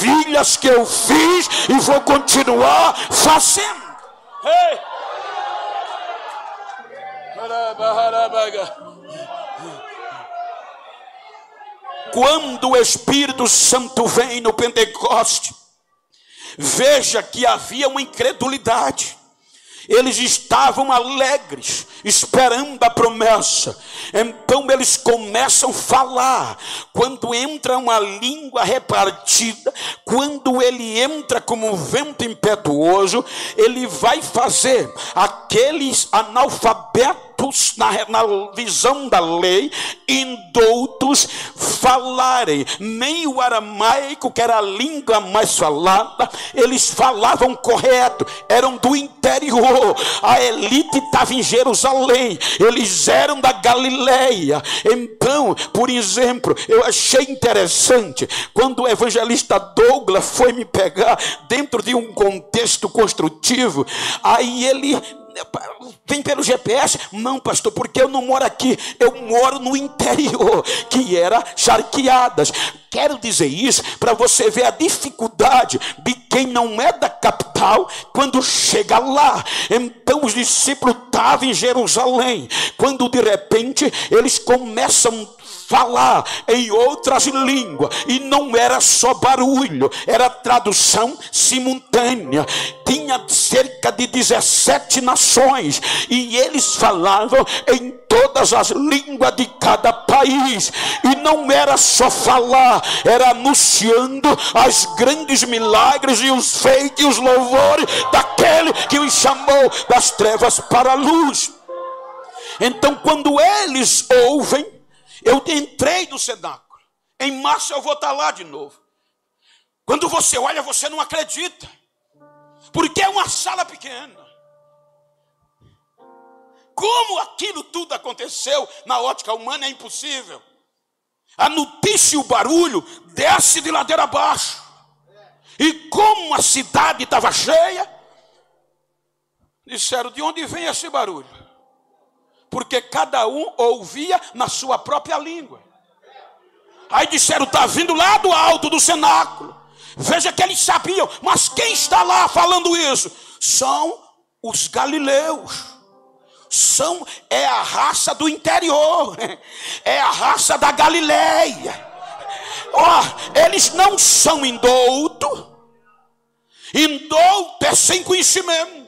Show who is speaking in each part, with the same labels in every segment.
Speaker 1: maravilhas que eu fiz e vou continuar fazendo. Ei! Quando o Espírito Santo vem no Pentecoste, veja que havia uma incredulidade. Eles estavam alegres, esperando a promessa. Então eles começam a falar. Quando entra uma língua repartida, quando ele entra como um vento impetuoso, ele vai fazer aqueles analfabetos na visão da lei, indoutos, falarem. Nem o aramaico, que era a língua mais falada, eles falavam correto, eram do interior. A elite estava em Jerusalém, eles eram da Galileia. Então, por exemplo, eu achei interessante quando o evangelista Douglas foi me pegar dentro de um contexto construtivo. Aí ele vem pelo GPS. Não, pastor, porque eu não moro aqui, eu moro no interior, que era Charqueadas. Quero dizer isso para você ver a dificuldade de quem não é da capital quando chega lá. Então os discípulos estavam em Jerusalém, quando de repente eles começam a falar em outras línguas, e não era só barulho, era tradução simultânea. Tinha cerca de 17 nações, e eles falavam em todas as línguas de cada país. E não era só falar, era anunciando as grandes milagres e os feitos e os louvores daquele que os chamou das trevas para a luz. Então, quando eles ouvem, eu entrei no cenáculo. Em março eu vou estar lá de novo. Quando você olha, você não acredita, porque é uma sala pequena. Como aquilo tudo aconteceu na ótica humana é impossível. A notícia e o barulho desce de ladeira abaixo. E como a cidade estava cheia, disseram: de onde vem esse barulho? Porque cada um ouvia na sua própria língua. Aí disseram: está vindo lá do alto do cenáculo. Veja que eles sabiam, mas quem está lá falando isso? São os galileus. É a raça do interior, é a raça da Galileia. Eles não são indoutos. Indouto é sem conhecimento.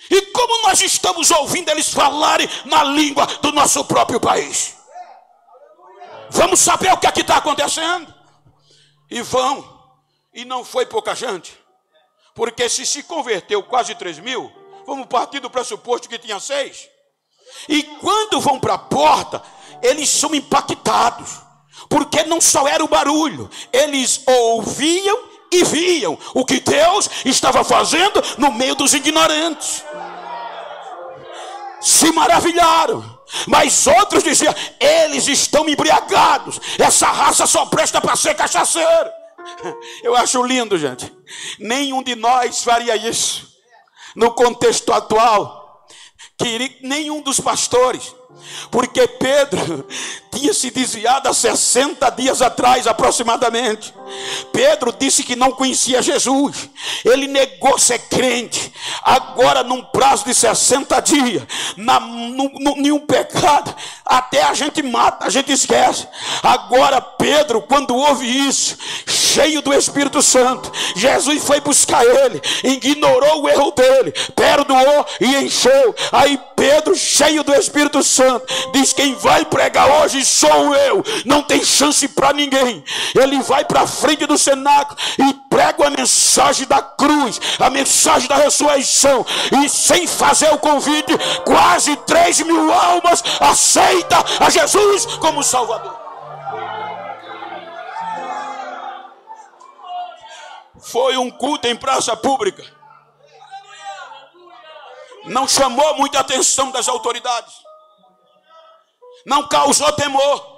Speaker 1: E como nós estamos ouvindo eles falarem na língua do nosso próprio país? Vamos saber o que aqui está acontecendo? E vão. E não foi pouca gente. Porque se converteu quase 3.000, vamos partir do pressuposto que tinha 6. E quando vão para a porta, eles são impactados. Porque não só era o barulho, eles ouviam e viam o que Deus estava fazendo no meio dos ignorantes. Se maravilharam. Mas outros diziam: eles estão embriagados, essa raça só presta para ser cachaceiro. Eu acho lindo, gente. Nenhum de nós faria isso no contexto atual. Nenhum dos pastores. Porque Pedro tinha se desviado há 60 dias atrás aproximadamente. Pedro disse que não conhecia Jesus. Ele negou ser crente. Agora num prazo de 60 dias, nenhum pecado, até a gente mata, a gente esquece. Agora Pedro, quando ouve isso, cheio do Espírito Santo, Jesus foi buscar ele, ignorou o erro dele, perdoou e encheu. Aí Pedro, cheio do Espírito Santo, diz: quem vai pregar hoje sou eu. Não tem chance para ninguém. Ele vai para frente do cenáculo e prega a mensagem da cruz, a mensagem da ressurreição. E sem fazer o convite, quase 3.000 almas aceitam a Jesus como Salvador. Foi um culto em praça pública. Não chamou muita atenção das autoridades. Não causou temor.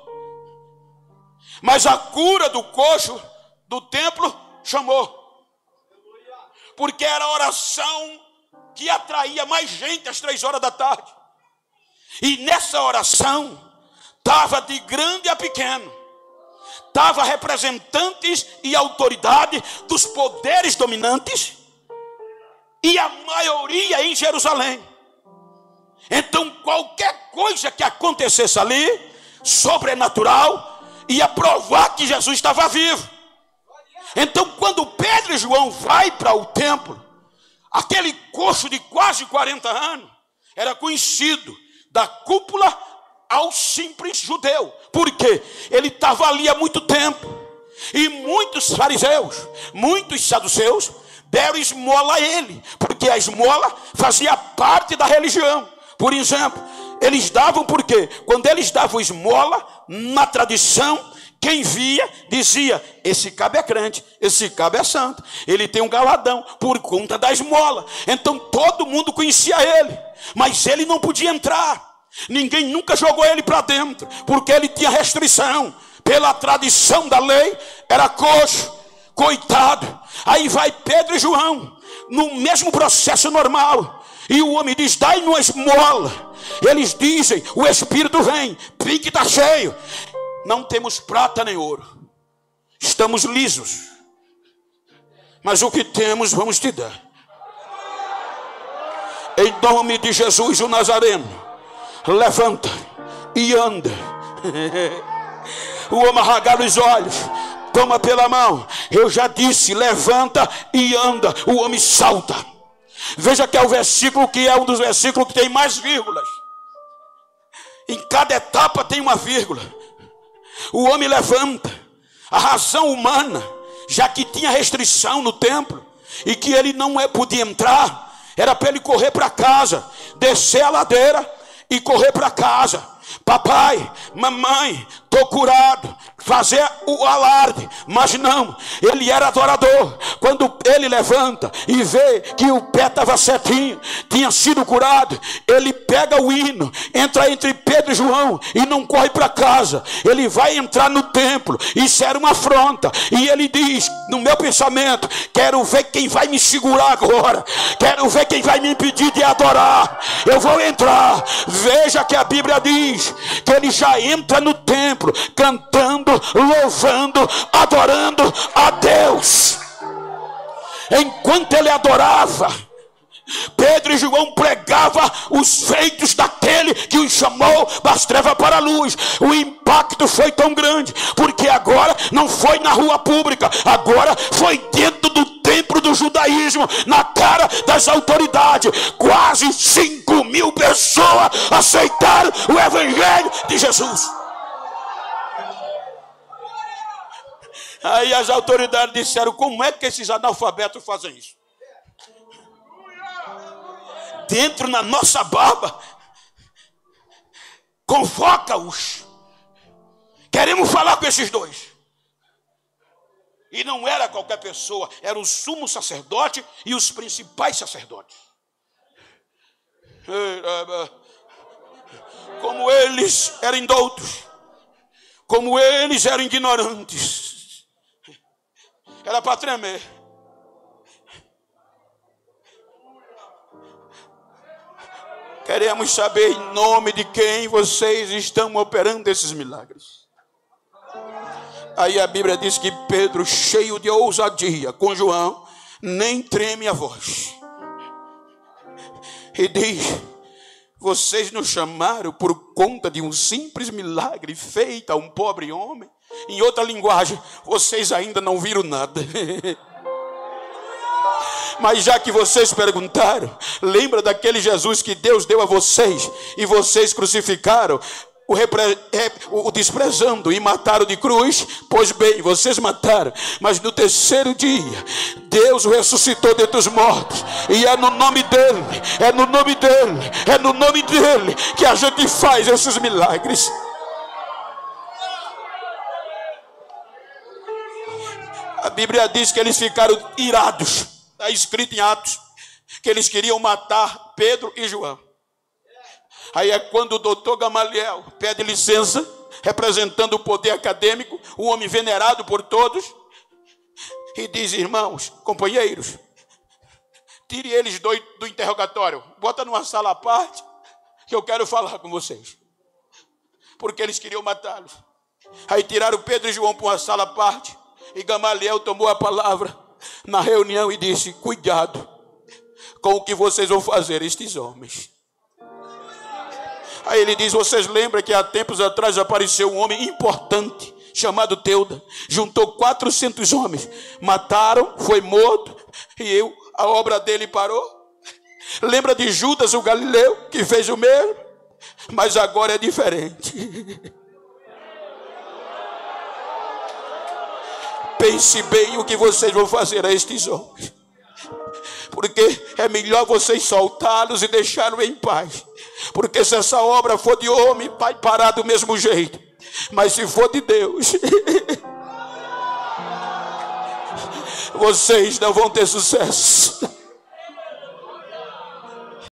Speaker 1: Mas a cura do coxo do templo chamou. Porque era a oração que atraía mais gente às 3 horas da tarde. E nessa oração estava de grande a pequeno. Estava representantes e autoridade dos poderes dominantes, e a maioria em Jerusalém. Então qualquer coisa que acontecesse ali, sobrenatural, ia provar que Jesus estava vivo. Então quando Pedro e João vai para o templo, aquele coxo de quase 40 anos era conhecido da cúpula ao simples judeu. Por quê? Ele estava ali há muito tempo. E muitos fariseus, muitos saduceus deram esmola a ele, porque a esmola fazia parte da religião. Por exemplo, eles davam porque quando eles davam esmola, na tradição, quem via dizia: esse cabo é crente, esse cabo é santo, ele tem um galadão por conta da esmola. Então todo mundo conhecia ele, mas ele não podia entrar. Ninguém nunca jogou ele para dentro, porque ele tinha restrição. Pela tradição da lei, era coxo, coitado. Aí vai Pedro e João, no mesmo processo normal, e o homem diz: dai-me uma esmola. Eles dizem: o Espírito vem, pique está cheio. Não temos prata nem ouro, estamos lisos, mas o que temos vamos te dar. Em nome de Jesus o Nazareno, levanta e anda. O homem arregala os olhos, toma pela mão. Eu já disse: levanta e anda. O homem salta. Veja que é o versículo que é um dos versículos que tem mais vírgulas. Em cada etapa tem uma vírgula. O homem levanta. A razão humana, já que tinha restrição no templo e que ele não podia entrar, era para ele correr para casa, descer a ladeira e correr para casa. Papai, mamãe, estou curado, fazer o alarde. Mas não, ele era adorador. Quando ele levanta e vê que o pé estava certinho, tinha sido curado, ele pega o hino, entra entre Pedro e João e não corre para casa. Ele vai entrar no templo. Isso era uma afronta. E ele diz, no meu pensamento: quero ver quem vai me segurar agora, quero ver quem vai me impedir de adorar. Eu vou entrar. Veja que a Bíblia diz que ele já entra no templo cantando, louvando, adorando a Deus. Enquanto ele adorava, Pedro e João pregavam os feitos daquele que os chamou das trevas para a luz. O impacto foi tão grande, porque agora não foi na rua pública, agora foi dentro do templo do judaísmo, na cara das autoridades. Quase 5.000 pessoas aceitaram o evangelho de Jesus. Aí as autoridades disseram: como é que esses analfabetos fazem isso? Dentro na nossa barba. Convoca-os. Queremos falar com esses dois. E não era qualquer pessoa, era o sumo sacerdote e os principais sacerdotes. Como eles eram indoutos, como eles eram ignorantes, era para tremer. Queremos saber em nome de quem vocês estão operando esses milagres. Aí a Bíblia diz que Pedro, cheio de ousadia com João, nem treme a voz, e diz: vocês nos chamaram por conta de um simples milagre feito a um pobre homem? Em outra linguagem, vocês ainda não viram nada. Mas já que vocês perguntaram, lembra daquele Jesus que Deus deu a vocês e vocês crucificaram, o desprezando e mataram de cruz? Pois bem, vocês mataram, mas no terceiro dia Deus o ressuscitou dentre os mortos, e é no nome dele, é no nome dele, é no nome dele que a gente faz esses milagres. A Bíblia diz que eles ficaram irados. Está escrito em Atos que eles queriam matar Pedro e João. Aí é quando o doutor Gamaliel pede licença, representando o poder acadêmico, um homem venerado por todos, e diz: irmãos, companheiros, tire eles dois do interrogatório, bota numa sala à parte, que eu quero falar com vocês. Porque eles queriam matá-los. Aí tiraram Pedro e João para uma sala à parte. E Gamaliel tomou a palavra na reunião e disse: cuidado com o que vocês vão fazer a estes homens. Aí ele diz: vocês lembram que há tempos atrás apareceu um homem importante chamado Teuda, juntou 400 homens, mataram, foi morto, e a obra dele parou. Lembra de Judas o Galileu, que fez o mesmo? Mas agora é diferente. Pense bem o que vocês vão fazer a estes homens, porque é melhor vocês soltá-los e deixá-los em paz. Porque se essa obra for de homem, vai parar do mesmo jeito. Mas se for de Deus, vocês não vão ter sucesso.